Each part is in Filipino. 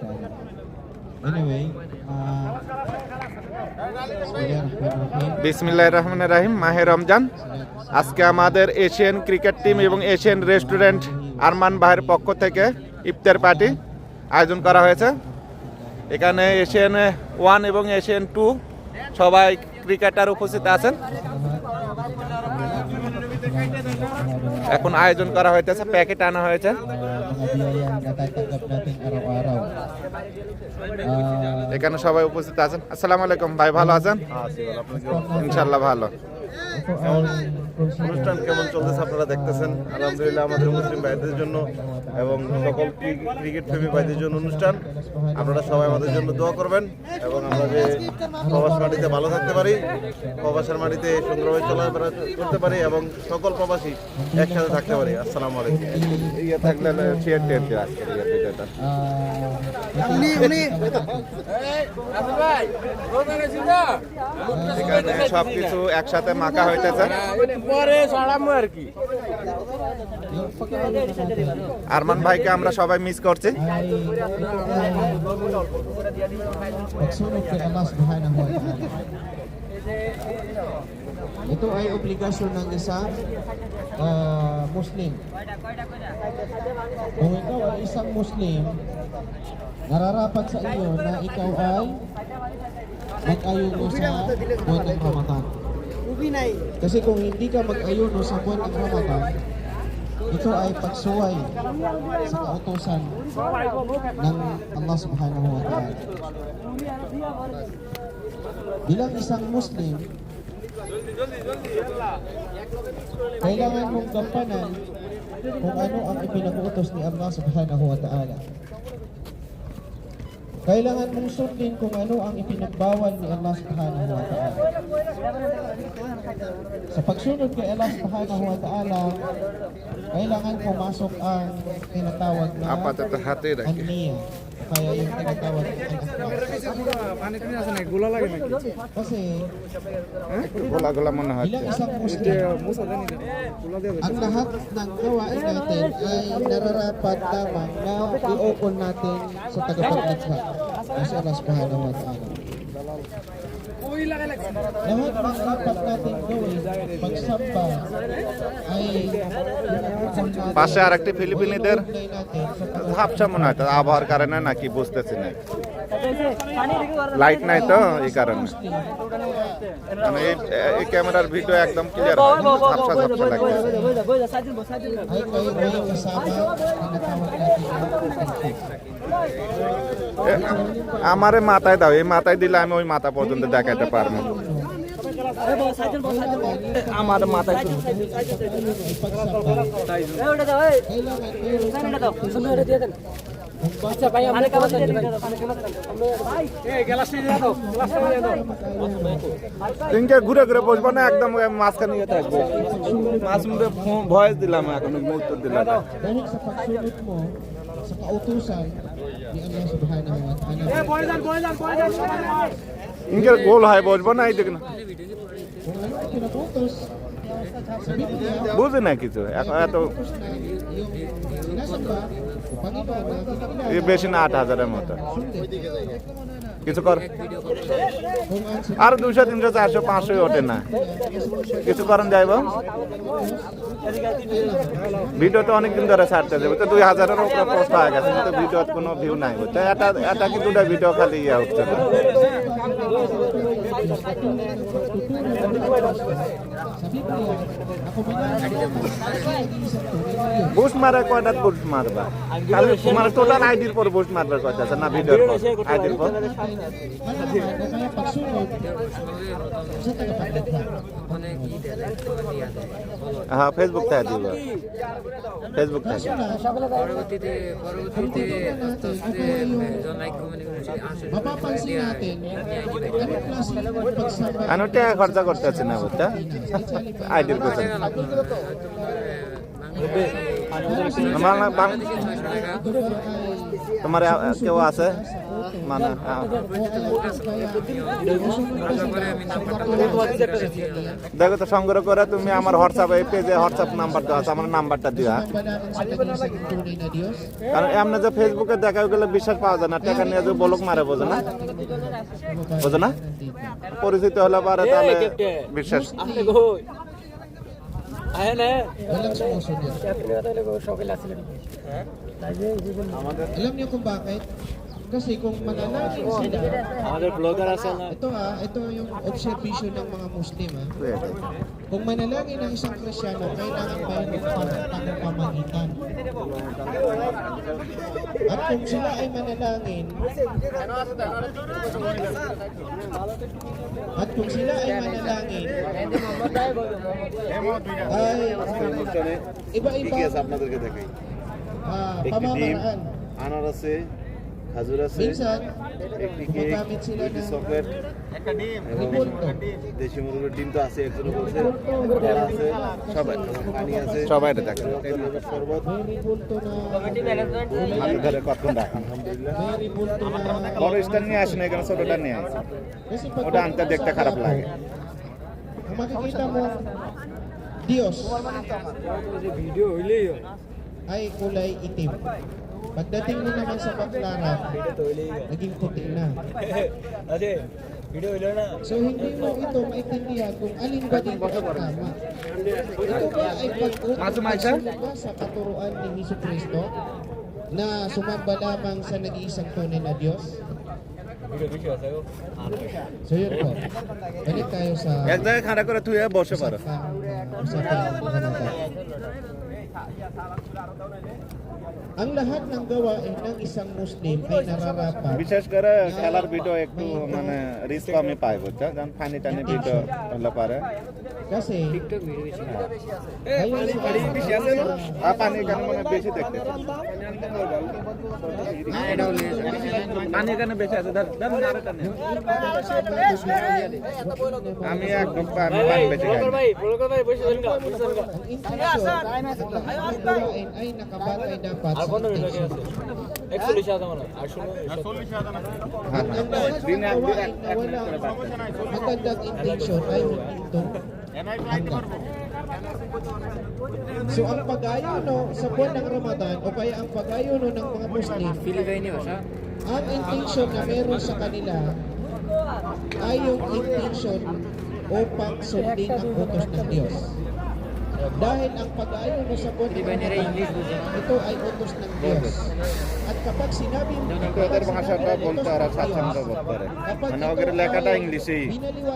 ta'ala. Anyway, বিসমিল্লাহিররহমানিররহিম। মাহে রমজান। আজকে আমাদের এশিয়ান ক্রিকেট টিম এবং এশিয়ান রেস্টুরেন্ট আরমান ভাইয়ের পক্ষ থেকে ইফতার পার্টি আয়োজন করা হয়েছে। এখানে এশিয়ান 1 এবং এশিয়ান 2 সবাই ক্রিকেটার উপস্থিত আছেন। এখন আয়োজন করা হয়েছে, প্যাকেট আনা হয়েছে। mga biyaya na natatanggap natin araw-araw. এখানে সবাই উপস্থিত আছেন। আসসালামু আলাইকুম ভাই, ভালো আছেন? ইনশাআল্লাহ ভালো। অনুষ্ঠান কেমন চলতেছে আপনারা দেখতেছেন। আলহামদুলিল্লাহ আমাদের মুসলিম ভাইদের জন্য এবং সকল ক্রিকেট প্রেমী ভাইদের জন্য অনুষ্ঠান। আপনারা সবাই আমাদের জন্য দোয়া করবেন এবং আমরা যে প্রবাস মাটিতে ভালো থাকতে পারি, প্রবাসের মাটিতে সুন্দরভাবে চলাফেরা করতে পারি এবং সকল প্রবাসী একসাথে থাকতে পারি। আসসালামু আলাইকুম। ইয়ে থাকলে শেয়ার টেয়ার দিয়ে আজকের ইয়ে ভিডিওটা। এখানে সবকিছু একসাথে মাখা হইতেছে। আরমান ভাইকে আমরা সবাই মিস করছি। Pagsunod kay Allah subhanahu wa ta'ala. Ito ay obligasyon ng isang Muslim. Kung ikaw ay isang Muslim, nararapat sa iyo na ikaw ay mag-ayuno sa buwan ng Ramadan. Kasi kung hindi ka mag-ayuno sa buwan ng Ramadan, ito ay pagsuway sa kautusan ng Allah subhanahu wa ta'ala. Bilang isang Muslim, kailangan mong gampanan kung ano ang ipinag-utos ni Allah subhanahu wa ta'ala. Kailangan mong sundin kung ano ang ipinagbawal ni Allah subhanahu wa ta'ala. Sa pagsunod kay Allah subhanahu wa ta'ala, kailangan pumasok ang tinatawag na Apa tetap hati dah. an-niyah. Kaya yung tinatawag na kasi গোলা মনে হয়। bilang isang Muslim, ang lahat ng gawain natin ay nararapat lamang na iukol natin sa tagapaglikha na si Allah subhanahu wa ta'ala. Lahat ng dapat natin gawin pagsamba ay পাশে আর একটি ফিলিপিনিদের ঝাপসা মনে হয়, আবহাওয়ার কারণে নাকি বুঝতেছি না, লাইট নাই তো এই কারণে। মানে এই ক্যামেরার ভিডিও একদম ক্লিয়ার, ঝাপসা ঝাপসা লাগতেছে। ay kayo may kasama tinatawag natin আমারে মাথায় দাও, এই মাথায় দিলে আমি ওই মাথা পর্যন্ত দেখাতে পারবো। আমার মাথায় তিনকে ঘুরে ঘুরে বসবো না, একদম মাঝখানে নিয়ে থাকবো। মাঝ মুখে ভয়েস দিলাম, এখন উত্তর দিলাম। dahil sa pagsunod mo sa kautusan ni Allah subhanahu wa ta'ala. ইনকে গোল হয় বসবো না, এই দেখ না, Kung ano ang pinag-utos sa Biblia, বুঝি না কিছু এখন এত। yung sinasamba o Panginoon na এই kinakilala, বেশি না, 8,000-এর মতো sundin. কিছু কর। Kung ang আর 200, 300, 400, 500 ওঠে না, কিছু করেন যাইব। ভিডিও তো অনেকদিন ধরে ছাড়তে যাবে, তো 2,000-এর উপরে পোস্ট হয়ে গেছে, কিন্তু ভিডিওত কোনো ভিউ নাই। বুঝতে এটা কি দুটা ভিডিও খালি ইয়া হচ্ছে না। sa Biblia, ako বুস্ট মারে কয়টা বুস্ট মারবা? খালি তোমার টোটাল আইডির পর বুস্ট মারবার কথা আছে না, ভিডিওর পর আইডির পর। kaya pagsunod sa tagapaglikha. হ্যাঁ, ফেসবুক থেকে দিব, ফেসবুক থেকে। পরবর্তীতে আস্তে আস্তে like comment Mapapansin natin, anong klase ng pagsamba আমি টাকা খরচা করতেছি না, বুঝতে আইডির কথা। তোমার কেউ আছে Mana? দেখো তো সংগ্রহ করে তুমি আমার হোয়াটসঅ্যাপ এই পেজে হোয়াটসঅ্যাপ নাম্বার দেওয়া আছে, আমার নাম্বারটা দিবা। কারণ এমনি যে ফেসবুকে দেখা গেলে বিশ্বাস পাওয়া যায় না, টাকা নিয়ে যে বলক মারে, বোঝো না? বোঝো না? পরিচিত হলে পারে তাহলে বিশ্বাস। Alam niyo kung bakit? Kasi kung mananangin sila, ito yung observation ng mga Muslim. Kung manalangin ang isang Kristyano, kailangan mayroong pamagitan. At kung sila ay manalangin, ay iba-iba কি আছে আপনাদেরকে দেখাই। একটি ডিম, pamamaraan. আনার আছে, খাজুর আছে, Minsan, একটি কেক, gumagamit sila একটি ng চকলেট এবং ribulto. দেশি মুরগির ডিম তো আছে, একজনে বলছে ফল আছে, সবাই পানি আছে, সবাই এটা দেখে। শরবত, May ribulto na হাতে ধরে কতক্ষণ দেখ। আলহামদুলিল্লাহ। may ribulto na বড় স্ট্যান্ড নিয়ে আসেন, এখানে ছোটটা নিয়ে আসেন। kasi pag ওটা আনতে দেখতে খারাপ লাগে। ang makikita mo Diyos ay kulay itim. Pagdating mo naman sa baklaran, naging puti na. So hindi mo ito maintindihan kung alin ba dito ang tama. Ito ba ay pag-uusap ba sa katuruan ni Jesucristo na sumamba lamang sa nag-iisang tunay na Diyos? So yun po. Balik tayo sa এক জায়গায় খাড়া করে তুই বসে পারো। usapang Ramadan. Ang lahat ng gawain ng isang Muslim ay nararapat বিশেষ করে খেলার ভিডিও একটু মানে রিস্ক কমই পাই, বুঝছো? যেমন ফানি টানি ভিডিও হলে পারে। kasi টিকটক ভিডিও বেশি আর পানি এখানে মানে বেশি দেখতে পানি এখানে বেশি আছে। আমি একদম পানি বেশি খাই। ang intensyon ng lahat ng gawain ay nakabatay dapat sa intensyon. At ang lahat ng gawain na walang magandang intensyon ay hindi ito hanggang. So ang pag-ayuno sa buwan ng Ramadan o kaya ang pag-ayuno ng mga Muslim, ফিলিপাইনি ভাষা ang intensyon na meron sa kanila ay yung intensyon upang sundin ang utos ng Diyos. Dahil ang pag-ayuno sa buwan ng Ramadan, ito ay utos ng Diyos. At kapag sinabi mo কিন্তু ওদের ভাষাটা বলতে ওরা স্বাচ্ছন্দ্য বোধ করে, মানে ওদের লেখাটা ইংলিশেই,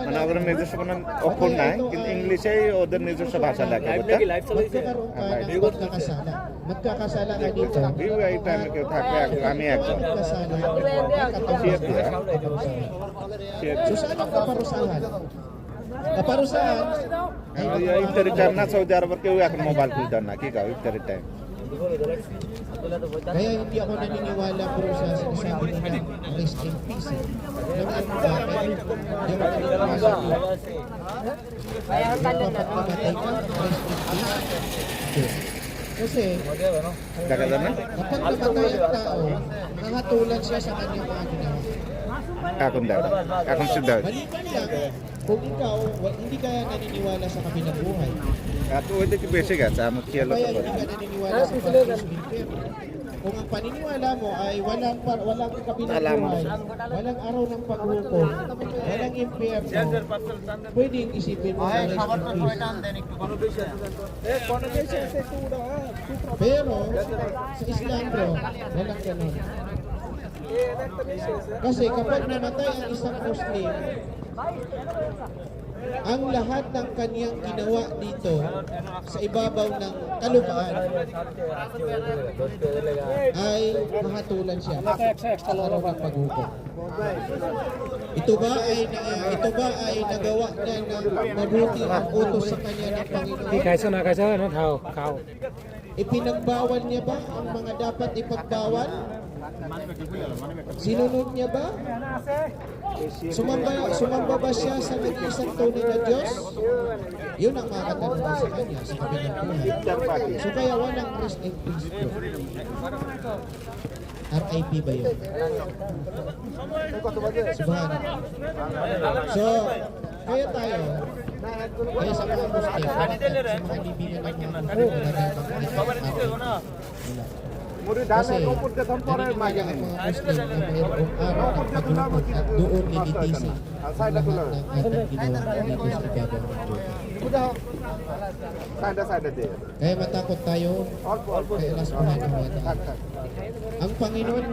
মানে ওদের নিজস্ব কোনো অক্ষর নাই, কিন্তু ইংলিশেই ওদের নিজস্ব ভাষা লেখা, বুঝছো? magkakaroon ka ng magkakasala. Magkakasala ka dito. View এই টাইমে কেউ থাকবে, আমি একজন। Magkakasala. So saan ang kaparusahan? Kaparusahan ay ইফতারির টাইম না, সৌদি আরবের কেউ এখন মোবাইল খুলতে না, কি কাও ইফতারির time. kaya hindi ako naniniwala po sa sinasabi nila rest in peace. Alam niyo kung bakit? Hindi ako naniniwala po. Kapag namatay ka, rest in peace. Hindi. Kasi দেখা যায় না kapag namatay ang tao, nakahatulan siya sa kanyang mga ginawa. এখন দেখা, এখন সিদ্ধ হয়েছে। Maliban lang kung ikaw hindi ka naniniwala sa kabilang buhay. এত ওই দিকে বেশি গেছে, আমি খেয়াল Kaya করতে hindi পারি। ka naniniwala sa Paradiso Inferno. Kung ang paniniwala mo ay walang kabilang buhay, walang araw ng paghukom, walang impyerno, pwedeng isipin mo na rest in peace. Pero sa Islam bro, walang ganun. Kasi kapag namatay ang isang Muslim, ang lahat ng kanyang ginawa dito sa ibabaw ng kalupaan ay mahatulan siya sa araw ng paghukom. Ito ba ay nagawa niya ng mabuti ang utos sa kanya ng Panginoon? Ipinagbawal niya ba ang mga dapat ipagbawal? Sinunod niya ba? Sumamba ba siya sa nag-iisang tunay na Diyos? Yun ang mga katanungan sa kanya sa kabilang buhay. So kaya walang rest in peace bro. RIP ba yun? Subhanallah. So, kaya tayo, kaya sa mga Muslim, sa mga libingan ng mga Muslim, kasi naniniwala ang mga Muslim na mayroong araw ng paglubog at doon lilitisin ang lahat ng ating ginawa dito sa ibabaw ng Diyos. Kaya matakot tayo kay Allah subhanahu wa ta'ala. Ang Panginoon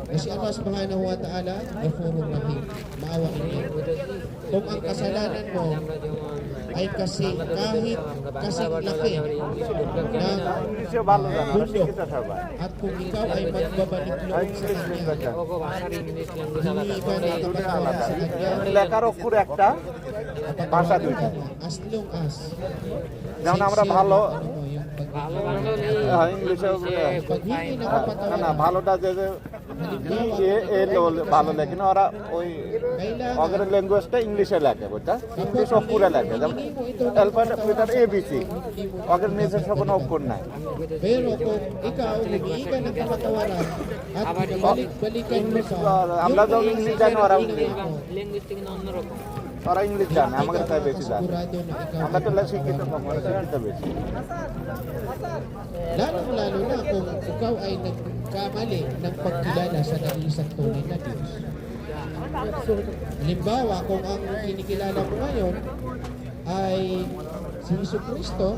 na si Allah subhanahu wa ta'ala ay Ghafurur Rahim, maawain niya. Kung ang kasalanan mo ay kasi kahit kasing laki ng bundok at kung ikaw ay magbabalik loob sa Kanya, hindi ka na kapatawaran sa Kanya, লেখার অক্ষর একটা ভাষা দুইটা as long as যেমন আমরা ভালো ভালো ভালো নেই ইংলিশে paghingi ng না kapatawaran, না ভালোটা যে ভালো লেখে না ওরা ওই অগের ল্যাঙ্গুয়েজটা ইংলিশে লেখে বুঝটা ইংলিশ অক্ষরে লেখে যেমন অ্যালফাবেট উইদার ABC অগের নিজস্ব কোনো অক্ষর নাই pero kung ikaw humingi ka ng kapatawaran at balik-balikan mo sa আমরা যখন ইংলিশ জানি ওরা ইংলিশ ল্যাঙ্গুয়েজ থেকে না অন্যরকম ওরা ইংলিশ জানে আমাদের তাই বেশি জানে sigurado na ikaw আমরা তো শিক্ষিত কম ওরা শিক্ষিত বেশি lalong-lalo na kung ikaw ay nagkamali ng pagkilala sa nag-iisang tunay na Diyos. Halimbawa, kung ang kinikilala mo ngayon ay si Jesucristo,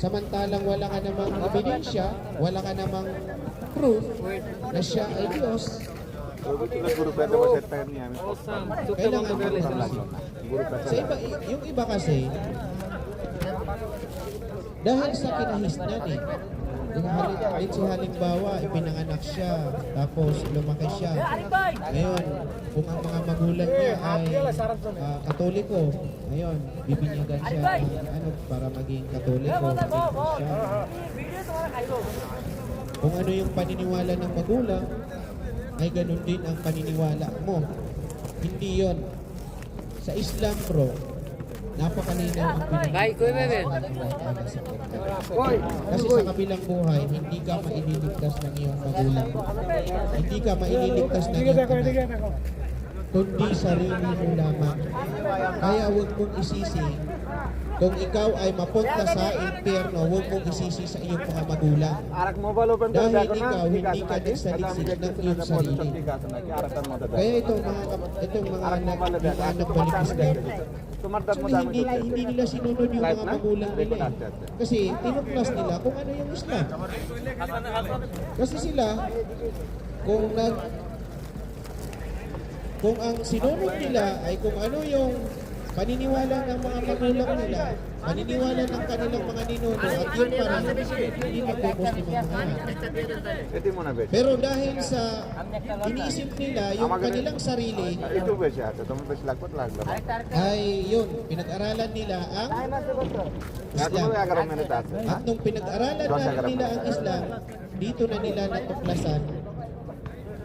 samantalang wala ka namang ebidensya, wala ka namang proof na siya ay Diyos, গ্রুপে দেবো সেটা নিয়ে আমি kailangan mo rin sa iba, yung iba kasi, dahil sa kinahisnan eh. Halimbawa, ipinanganak siya, tapos lumaki siya. Ngayon, kung ang mga magulang niya ay Katoliko, ngayon, bibinyagan siya ng para maging Katoliko. Siya. Kung ano yung paniniwala ng magulang, ay ganun din ang paniniwala mo. Hindi yon. Sa Islam, bro, napakalinaw ang Bye, kuya bebe. kasi sa kabilang buhay, hindi ka maililigtas ng iyong magulang. Hindi ka maililigtas ng iyong anak, kundi sarili mo lamang. Kaya huwag mong isisi, kung ikaw ay mapunta sa impyerno, huwag mong isisi sa iyong mga magulang. আরেক mobile open Dahil করে দেখো না ikaw, ঠিক hindi আছে ka নাকি nagsaliksik ng iyong sarili. ঠিক আছে নাকি আরেকটার মধ্যে দেখো Kaya itong mga আরেক মোবাইলে দেখো nagbalikis na তোমার তার মধ্যে আমি Actually, hindi nila sinunod yung mga magulang nila eh. Kasi tinuklas nila kung ano yung Islam. Kasi sila, kung ang sinunod nila ay kung ano yung paniniwala ng mga magulang nila, paniniwala ng kanilang mga ninuno, at yun pa rin, hindi magpo-Muslim ang mga yan. এটি মনে বেশি Pero dahil sa iniisip nila yung kanilang sarili, একটু বেশি আছে তোমার বেশি লাগবে তো লাগবে না। ay yun, pinag-aralan nila ang এখনো Islam. 11 মিনিট আছে At nung pinag-aralan na nila ang Islam, dito na nila natuklasan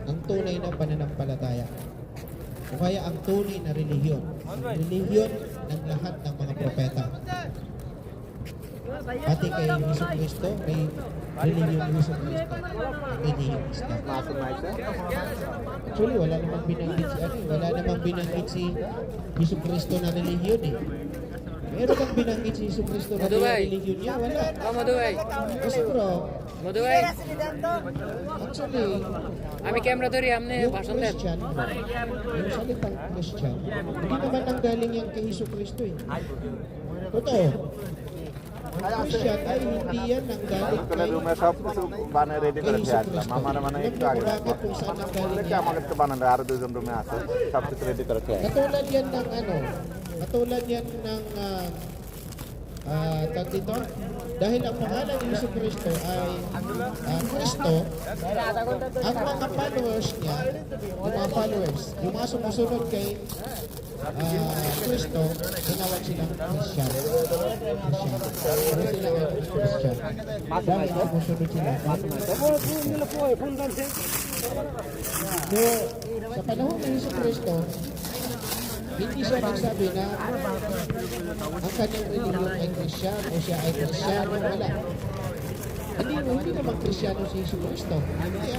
ang tunay na pananampalataya. O kaya ang tunay na relihiyon. Ang relihiyon ng lahat ng mga propeta. Pati kay Jesucristo, may relihiyon ni Jesucristo. Relihiyon Islam. Masum আইছে Actually, wala namang binanggit si wala namang binanggit si Jesucristo na relihiyon eh. Meron bang binanggit si Jesucristo na Maduway. relihiyon niya? Wala. মধুভাই Kasi bro, মধুভাই actually, আমি ক্যামেরা ধরি আপনি yung ভাষণ দেন Christian, yung salitang Christian, hindi naman nanggaling yan kay Jesucristo eh. Totoo. Ang Christian ay hindi yan nanggaling তাহলে kay রুমে সব কিছু বানিয়ে রেডি করে দিয়ে আসলাম Jesucristo. আমার মানে Alam একটু mo আগে kung bakit kung saan nanggaling দেখে yan? আমাকে একটু বানানো আরো দুজন রুমে আছে সব কিছু রেডি করে দিয়ে Katulad yan ng katulad yan ng tawag dito, dahil ang pangalan ni Jesucristo ay Kristo, ang mga followers niya, yung mga sumusunod kay Kristo, tinawag silang Christian. Pero sila ay Christian. Dahil sumusunod sila. So, sa panahon ng Hesus Kristo, hindi siya nagsabi na ang kanyang religion ay Kristiyan o siya ay Kristiyan o wala. Hindi naman Kristiyan si Hesus Kristo. Hindi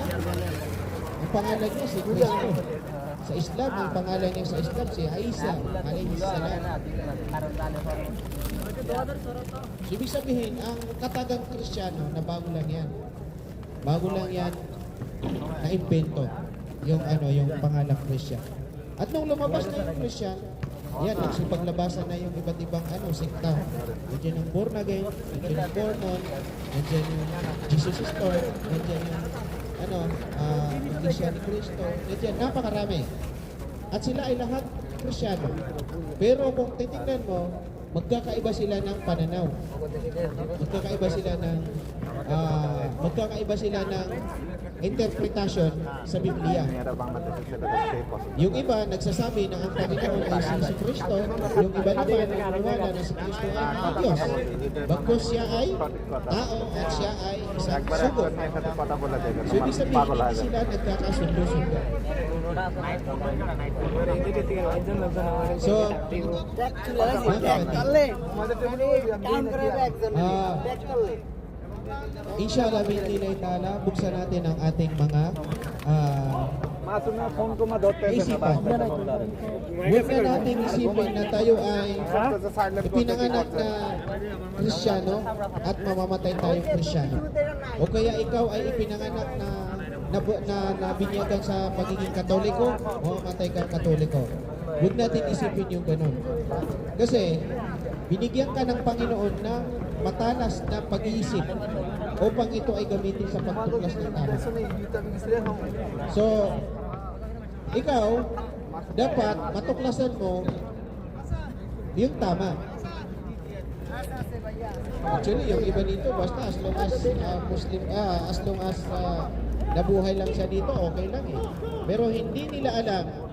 Ang pangalan niya si Kristo. Sa Islam, ang pangalan niya sa Islam si Isa alayhi salam. So, ibig sabihin, ang katagang Kristiyano na bago lang yan. Bago lang yan na invento yung pangalang Christian. At nung lumabas na yung Christian, yan, nagsipaglabasan na yung iba't ibang sekta. Nandiyan yung born again, nandiyan yung Mormon, nandiyan yung Jesus is Lord, nandiyan yung Iglesia ni Cristo, nandiyan, napakarami. At sila ay lahat Kristyano. Pero kung titingnan mo, magkakaiba sila ng pananaw. Magkakaiba sila ng interpretasyon sa Biblia. Yung iba nagsasabi na ang Panginoon ay si Kristo, yung iba naman naniniwala na si Kristo ay Diyos. Bagkus siya ay tao at siya ay isang sugod. So ibig sabihin, hindi sila nagkakasundo-sundo. So, inshallah, bintilay tala, buksan natin ang ating mga isipan. Huwag na natin isipin na tayo ay ipinanganak na Kristyano at mamamatay tayong Kristyano. O kaya ikaw ay ipinanganak na binyagan sa pagiging Katoliko, mamamatay kang Katoliko. Huwag natin isipin yung ganun. Kasi, binigyan ka ng Panginoon ng matalas na pag-iisip upang ito ay gamitin sa pagtuklas ng tama. So, ikaw, dapat matuklasan mo yung tama. Actually, yung iba dito, basta as long as Muslim, as long as nabuhay lang siya dito, okay lang eh. Pero hindi nila alam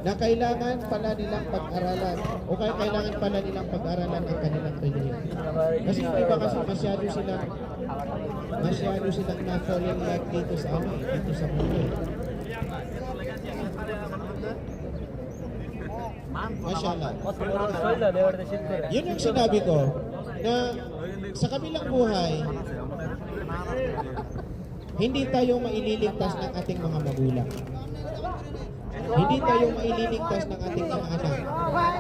na kailangan pala nilang pag-aralan o kailangan pala nilang pag-aralan ang kanilang relihiyon. Kasi yung iba kasi masyado silang na-fall in love dito sa dito sa mundo. Mashallah. Yun yung sinabi ko na sa kabilang buhay, hindi tayo maililigtas ng ating mga magulang. Hindi tayo maililigtas ng ating mga anak.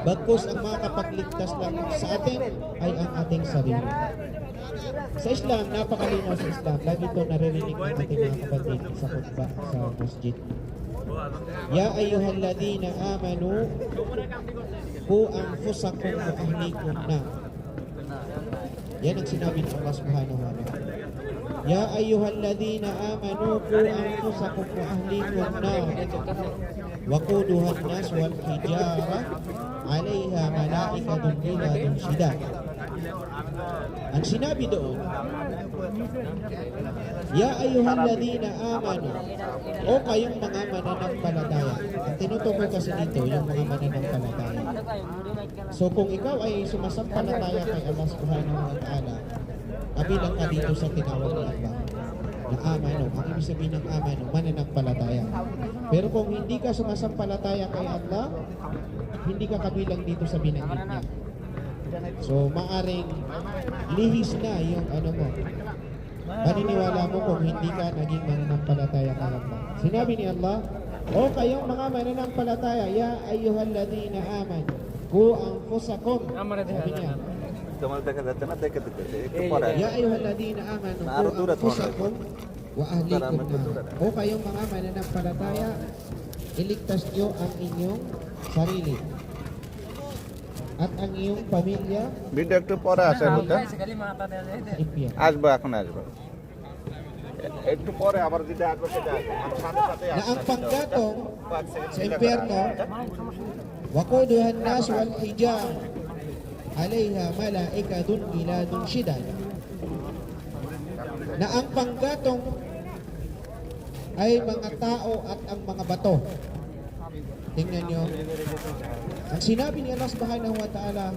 Bagkus ang makakapagligtas lang sa atin ay ang ating sarili. Sa Islam, napakalinaw sa Islam. Lagi ito naririnig ng ating mga kapatid sa khutbah sa masjid. Ya ayyuhalladhina amanu qu anfusakum wa ahlikum nar. Yan ang sinabi ng Allah Subhanahu wa ta'ala. Ya ayyuhalladhina amanu qu anfusakum wa ahlikum nar. Waquduha an-nas wal hijara 'alayha malaikatun ghiladun shidad. Ang sinabi doon, Ya ayyuhalladhina amanu, o kayong mga mananampalataya. Ang tinutukoy kasi dito yung mga mananampalataya. So kung ikaw ay sumasampalataya kay Allah Subhanahu wa ta'ala, kabilang ka dito sa tinawag ni Allah na amano. Ang ibig sabihin ng amano, mananampalataya. Pero kung hindi ka sumasampalataya kay Allah, hindi ka kabilang dito sa binanggit niya. So maaring lihis na yung mo, paniniwala mo kung hindi ka naging mananampalataya kay Allah. Sinabi ni Allah, o kayong mga mananampalataya, ya ayyuhalladhina amanu qu anfusakum. Sabi niya, ya ayyuhalladhina amanu qu anfusakum wa ahlikum nar. O kayong mga mananampalataya, iligtas niyo ang inyong sarili at ang iyong pamilya video একটু পরে আসে বুঝছেন impyerno. আসবো এখন আসবো একটু পরে আবার যদি আসবো সেটা আসবো সাথে সাথে Na ang panggatong sa impyerno, waquduha an-nas wal hijar 'alayha malaikatun ghiladun shidad. Na ang panggatong ay mga tao at ang mga bato. Tingnan nyo. Ang sinabi ni Allah Subhanahu wa ta'ala,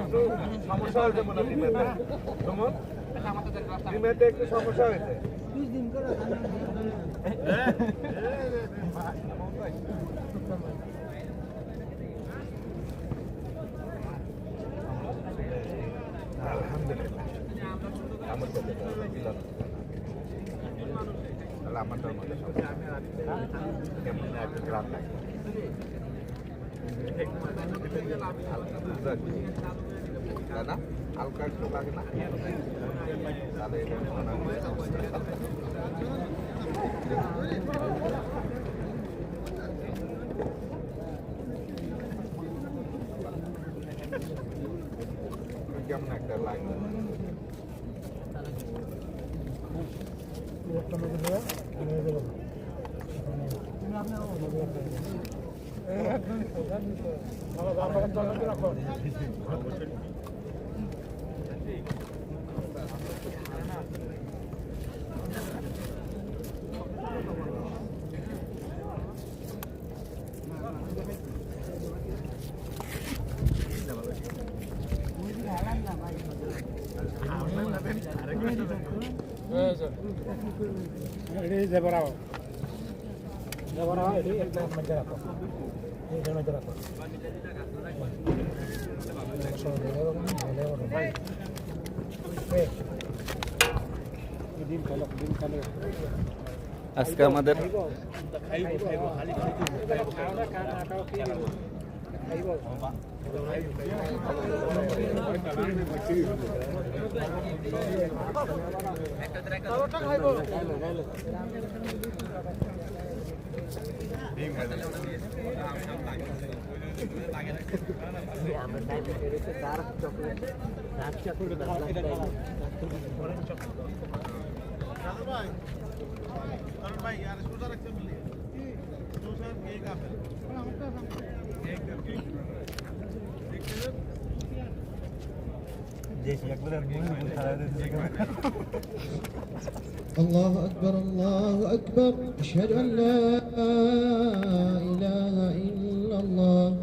একটু সমস্যা হয়েছে মনে ডিমেতে তোমার ডিমেতে একটু সমস্যা হয়েছে আলহামদুলিল্লাহ আমার সাথে দিলাম তাহলে আমারটার মধ্যে কেমন একটা গ্রাম লাগে না হালকা একটু লাগে না তাহলে কেমন একটা লাইন আজকে আমাদের भाई यार इसको जरा रखते मिलिए 2 सर केक आप الله أكبر الله أكبر أشهد أن لا إله إلا الله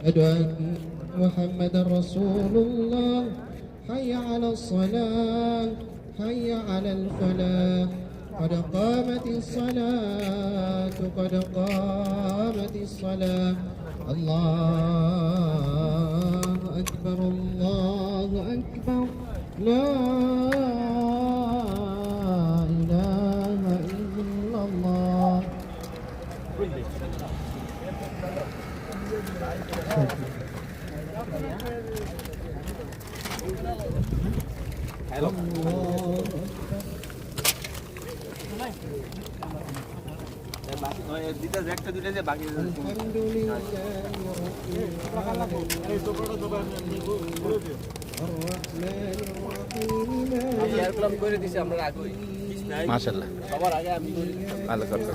أشهد أن محمدا رسول الله حي على الصلاة حي على الفلاح قد قامت الصلاة قد قامت الصلاة الله أكبر الله أكبر لا إله إلا الله الحمد لله এয়ারপ্লেন করে দিছি আমরা আগেই মাশাআল্লাহ সবার আগে আমি করি ভালো করছো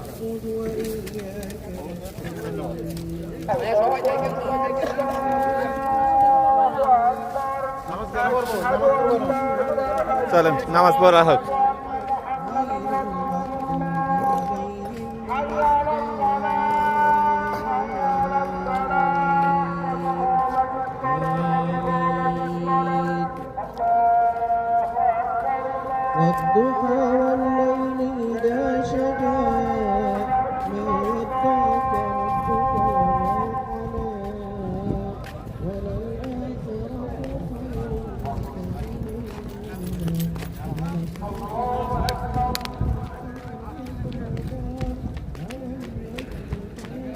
সবাই দেখেন চলেন নামাজ পড়া হোক والضحى